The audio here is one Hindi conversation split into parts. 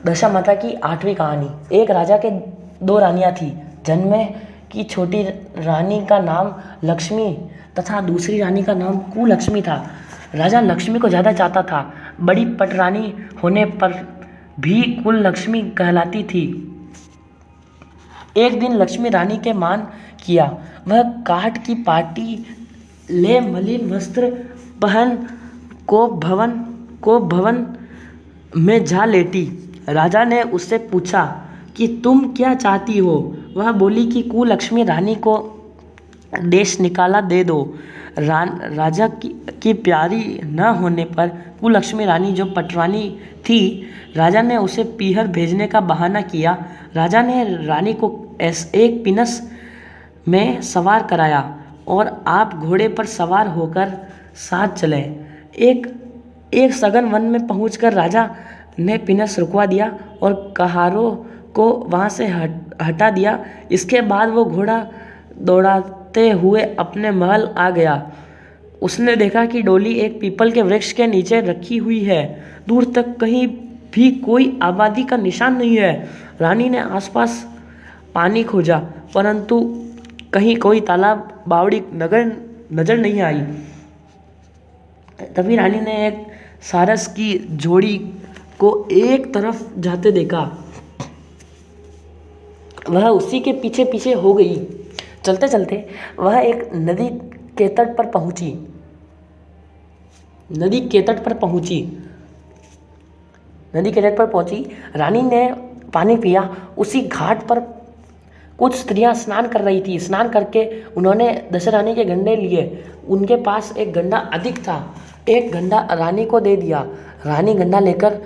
दशामाता की 8वीं कहानी। एक राजा के 2 रानियां थी। जन्मे की छोटी रानी का नाम लक्ष्मी तथा दूसरी रानी का नाम कुलक्ष्मी था। राजा लक्ष्मी को ज़्यादा चाहता था। बड़ी पटरानी होने पर भी कुलक्ष्मी कहलाती थी। एक दिन लक्ष्मी रानी के मान किया। वह काठ की पाटी ले मलिन वस्त्र पहन को भवन में जा लेटी। राजा ने उससे पूछा कि तुम क्या चाहती हो। वह बोली कि कुलक्ष्मी रानी को देश निकाला दे दो। राजा की प्यारी न होने पर कुलक्ष्मी रानी जो पटरानी थी, राजा ने उसे पीहर भेजने का बहाना किया। राजा ने रानी को एक पिनस में सवार कराया और आप घोड़े पर सवार होकर साथ चले। एक सघन वन में पहुंचकर राजा ने पिनस रुकवा दिया और कहारों को वहां से हटा दिया। इसके बाद वो घोड़ा दौड़ाते हुए अपने महल आ गया। उसने देखा कि डोली एक पीपल के वृक्ष के नीचे रखी हुई है। दूर तक कहीं भी कोई आबादी का निशान नहीं है। रानी ने आसपास पानी खोजा, परंतु कहीं कोई तालाब बावड़ी नजर नहीं आई। तभी रानी ने एक सारस की जोड़ी को एक तरफ जाते देखा। वह उसी के पीछे पीछे हो गई। चलते चलते वह एक नदी के तट पर पहुंची। रानी ने पानी पिया। उसी घाट पर कुछ स्त्रियां स्नान कर रही थी। स्नान करके उन्होंने दशरानी के गंडे लिए। उनके पास एक गंडा अधिक था। एक गंडा रानी को दे दिया। रानी गंडा लेकर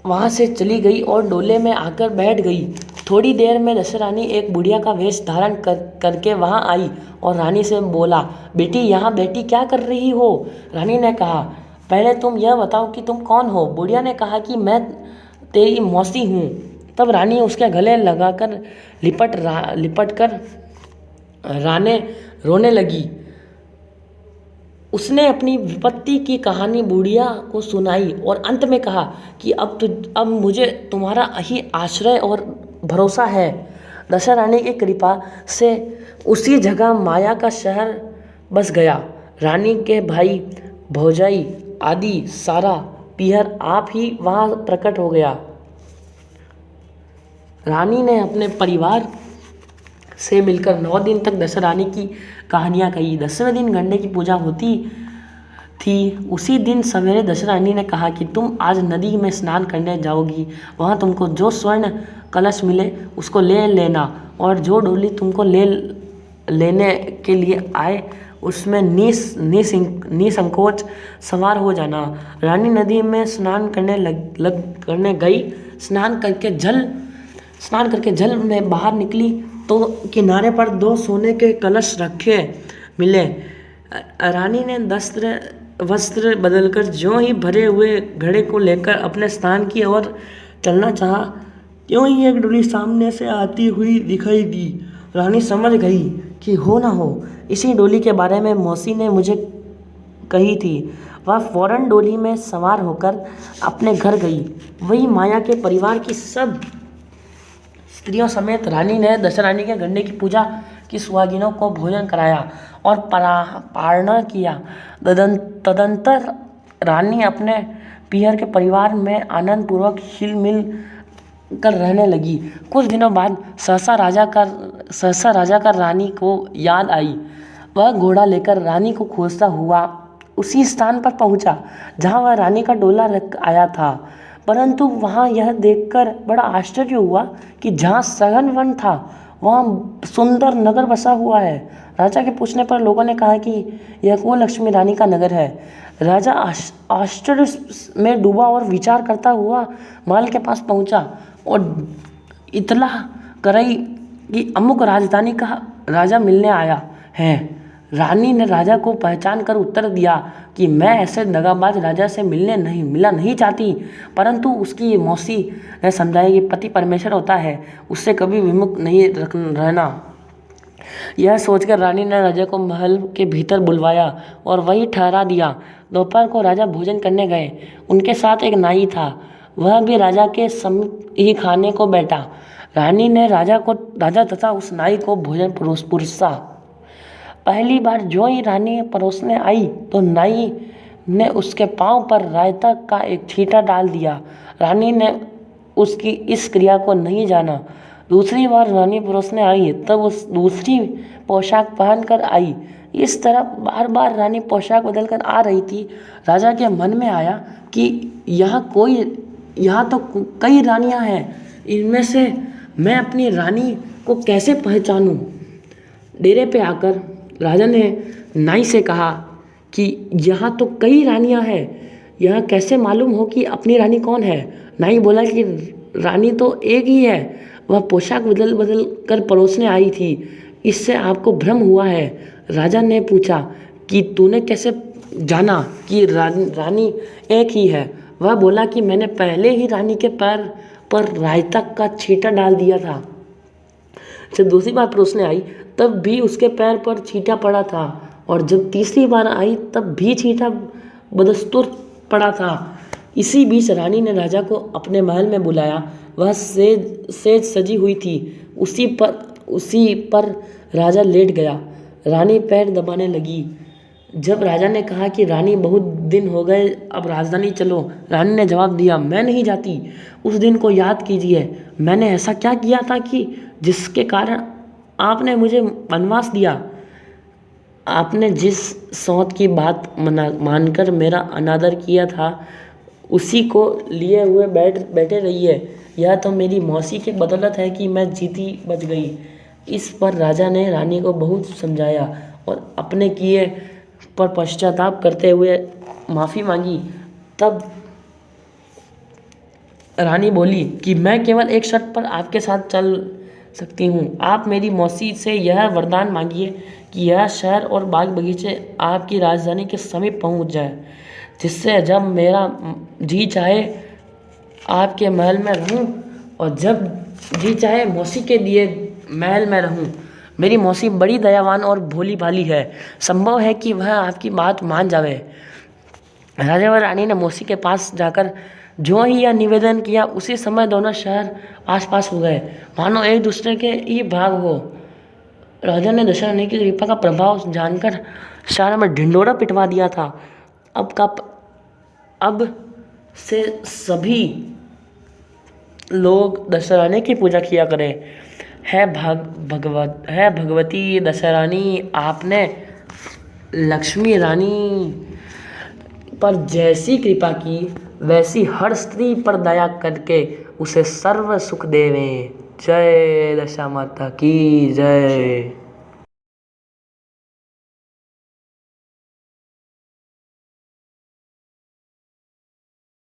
वहां से चली गई और डोले में आकर बैठ गई। थोड़ी देर में दशरानी एक बुढ़िया का वेश धारण करके वहां आई और रानी से बोला, बेटी यहाँ बैठी क्या कर रही हो। रानी ने कहा, पहले तुम यह बताओ कि तुम कौन हो। बुढ़िया ने कहा कि मैं तेरी मौसी हूँ। तब रानी उसके गले लगाकर लिपट कर रोने लगी। उसने अपनी विपत्ति की कहानी बुढ़िया को सुनाई और अंत में कहा कि अब मुझे तुम्हारा ही आश्रय और भरोसा है। दशरानी की कृपा से उसी जगह माया का शहर बस गया। रानी के भाई भौजाई आदि सारा पीहर आप ही वहाँ प्रकट हो गया। रानी ने अपने परिवार से मिलकर 9 दिन तक दशरानी की कहानियाँ कही। 10वें दिन गंडे की पूजा होती थी। उसी दिन सवेरे दशरानी ने कहा कि तुम आज नदी में स्नान करने जाओगी। वहाँ तुमको जो स्वर्ण कलश मिले उसको ले लेना और जो डोली तुमको लेने के लिए आए उसमें निसंकोच सवार हो जाना। रानी नदी में स्नान करने गई। स्नान करके जल में बाहर निकली तो किनारे पर 2 सोने के कलश रखे मिले। रानी ने वस्त्र बदलकर ज्यों ही भरे हुए घड़े को लेकर अपने स्थान की ओर चलना चाहा, त्यों ही एक डोली सामने से आती हुई दिखाई दी। रानी समझ गई कि हो ना हो इसी डोली के बारे में मौसी ने मुझे कही थी। वह फौरन डोली में सवार होकर अपने घर गई। वही माया के परिवार की सब स्त्रियों समेत रानी ने दशरानी के गंडे की पूजा की सुहागिनों को भोजन कराया और पारणा किया। तदंतर रानी अपने पीहर के परिवार में आनंद पूर्वक हिल मिल कर रहने लगी। कुछ दिनों बाद सहसा राजा का रानी को याद आई। वह घोड़ा लेकर रानी को खोजता हुआ उसी स्थान पर पहुंचा जहां वह रानी का डोला रख आया था। परंतु वहां यह देखकर बड़ा आश्चर्य हुआ कि जहां सघन वन था वहां सुंदर नगर बसा हुआ है। राजा के पूछने पर लोगों ने कहा कि यह कुलक्ष्मी रानी का नगर है। राजा आश्चर्य में डूबा और विचार करता हुआ महल के पास पहुंचा और इतला कराई कि अमुक राजधानी का राजा मिलने आया है। रानी ने राजा को पहचान कर उत्तर दिया कि मैं ऐसे दगाबाज राजा से मिलना नहीं चाहती, परंतु उसकी मौसी ने समझाया कि पति परमेश्वर होता है, उससे कभी विमुख नहीं रहना। यह सोचकर रानी ने राजा को महल के भीतर बुलवाया और वहीं ठहरा दिया। दोपहर को राजा भोजन करने गए। उनके साथ एक नाई था। वह भी राजा के समीप ही खाने को बैठा। रानी ने राजा तथा उस नाई को भोजन परोसा। पहली बार जो ही रानी परोसने आई तो नाई ने उसके पांव पर रायता का एक छींटा डाल दिया। रानी ने उसकी इस क्रिया को नहीं जाना। दूसरी बार रानी परोसने आई तब उस दूसरी पोशाक पहनकर आई। इस तरह बार बार रानी पोशाक बदलकर आ रही थी। राजा के मन में आया कि यहाँ तो कई रानियां हैं, इनमें से मैं अपनी रानी को कैसे पहचानूं। डेरे पे आकर राजा ने नाई से कहा कि यहाँ तो कई रानियां हैं, यह कैसे मालूम हो कि अपनी रानी कौन है। नाई बोला कि रानी तो एक ही है, वह पोशाक बदल बदल कर परोसने आई थी, इससे आपको भ्रम हुआ है। राजा ने पूछा कि तूने कैसे जाना कि रानी एक ही है। वह बोला कि मैंने पहले ही रानी के पैर पर रायता का छींटा डाल दिया था। जब दूसरी बार परोसने आई तब भी उसके पैर पर छींटा पड़ा था, और जब तीसरी बार आई तब भी छींटा बदस्तूर पड़ा था। इसी बीच रानी ने राजा को अपने महल में बुलाया। वह सेज सजी हुई थी। उसी पर राजा लेट गया। रानी पैर दबाने लगी। जब राजा ने कहा कि रानी बहुत दिन हो गए, अब राजधानी चलो, रानी ने जवाब दिया, मैं नहीं जाती। उस दिन को याद कीजिए, मैंने ऐसा क्या किया था कि जिसके कारण आपने मुझे वनवास दिया। आपने जिस सौत की बात मानकर मेरा अनादर किया था, उसी को लिए हुए बैठे रहिए। यह तो मेरी मौसी की बदौलत है कि मैं जीती बच गई। इस पर राजा ने रानी को बहुत समझाया और अपने किए पर पश्चाताप करते हुए माफ़ी मांगी। तब रानी बोली कि मैं केवल एक शर्त पर आपके साथ चल सकती हूँ। आप मेरी मौसी से यह वरदान मांगिए कि यह शहर और बाग बगीचे आपकी राजधानी के समीप पहुँच जाए, जिससे जब मेरा जी चाहे आपके महल में रहूं और जब जी चाहे मौसी के दिए महल में रहूं। मेरी मौसी बड़ी दयावान और भोली भाली है, संभव है कि वह आपकी बात मान जावे। राजा व रानी ने मौसी के पास जाकर जो ही यह निवेदन किया, उसी समय दोनों शहर आसपास हो गए, मानो एक दूसरे के ही भाग हो। राजा ने दशरथ की कृपा का प्रभाव जानकर शहर में ढिंढोरा पिटवा दिया था। अब से सभी लोग दशहरानी की पूजा किया करें। है भगवती दशहरानी, आपने लक्ष्मी रानी पर जैसी कृपा की, वैसी हर स्त्री पर दया करके उसे सर्व सुख देवें। जय दशा माता की जय।